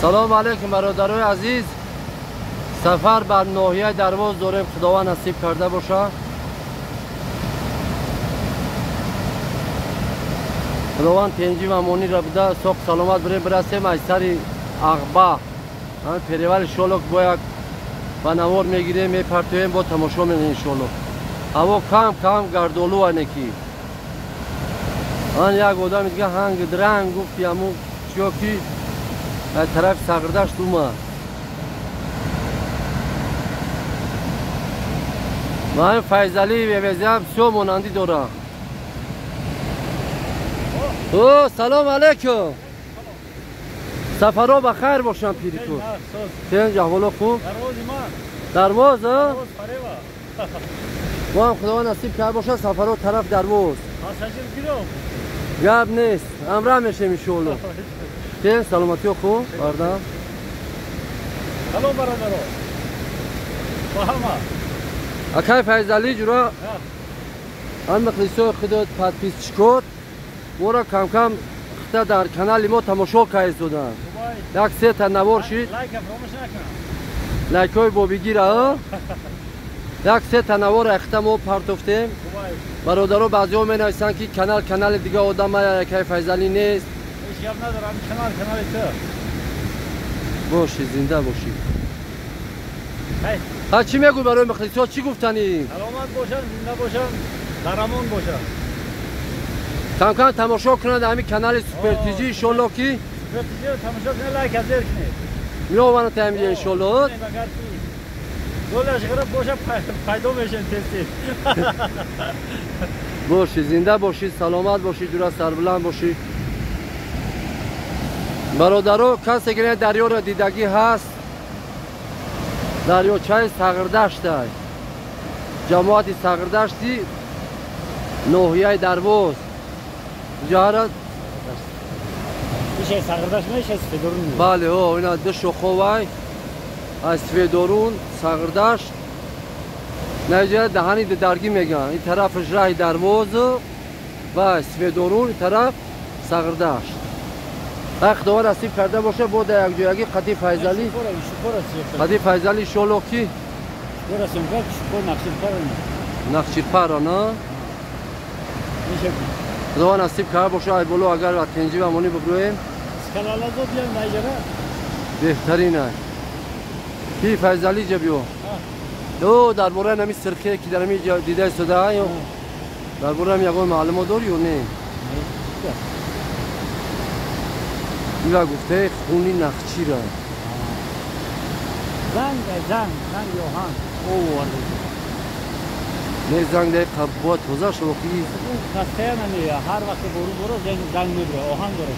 سلام علیکم برادرای عزیز. سفر بر ناحیه درواز داریم، خداوند نصیب کرده باشه. خداوند تنجی و امانی را بده، ساق سلامت برسیم از سر اغبا پریول شلوک با یک بنوار میگیریم میپرتویم با تماشا میکنیم شلوک. هوا کم کم گردالو انکی. آن یک آدم دیگه هنگ درنگ گفتی امو چیا کی از طرف سغردشت اومد. من فیضلی ویزیم سو مانندی دارم. او سلام علیکم. سفرها بخیر باشم پیری تو. چه احوالا خوب؟ درواز ها؟ ما هم خدا نصیب کرد باشه سفرها طرف درواز. گپ نیست. امره میشه انشالله. چه سلامتی خوب؟ بردم. سلام برادرها. اکای فیضلی جورا آن مخلصو خودت پادپیس چکود مورا کم کم خطا در کانال ما تماشا کرد دادن. یک سه تا نوار شید. لایکای با بگیره ها. یک سه تا نوار اختا ما پرتفتیم. برادرها بعضی‌ها می‌نویسن که کانال دیگه آدم اکای فیضلی نیست. هیچ گپ ندارم، کانال تو. باشی زنده باشی. ها چی میگوی برای مخلصا چی گفتنی؟ سلامت باشن، زنده باشن، درمان باشن. کم کم تماشا کنند همین کانال سوپر تیجی انشالله کی سوپر تیجی رو تماشا کنه لایک از زیر کنه. می‌آورن تامین انشالله. دولش غرب باشه پیدا میشن تیز. باشی زنده باشی، سلامت باشی، دور سربلند باشی. برادرها کسی که دریا را دیدگی هست دریاچه سغردشت است. جماعت سغردشتی ناحیه درواز جهرت میشه سغردشت میشه سفیدارون. بله ها اینا دو شخوای از سفیدارون سغردشت نجات دهانی درگی میگن. این طرفش راه درواز و سفیدارون، این طرف سغردشت. خداوند نصیب کرده باشه بود یک جایگی قدی فیضلی قدی فیضلی شلوکی نقشیر پارا نه خداوند نصیب کرده باشه ای بلو اگر و تنجی و امانی ببرویم بهترینه. کی فیضلی جبیو دو درباره نمی سرخه که در می دیده سده درباره هم یکون معلومات داری یا نه؟ اینا گفته خونی نخچی را زنگ یوهان او ورده نه زنگ ده قبوات توزه شو بخیز خسته نمیه هر وقت برو زنگ میبره آهان داره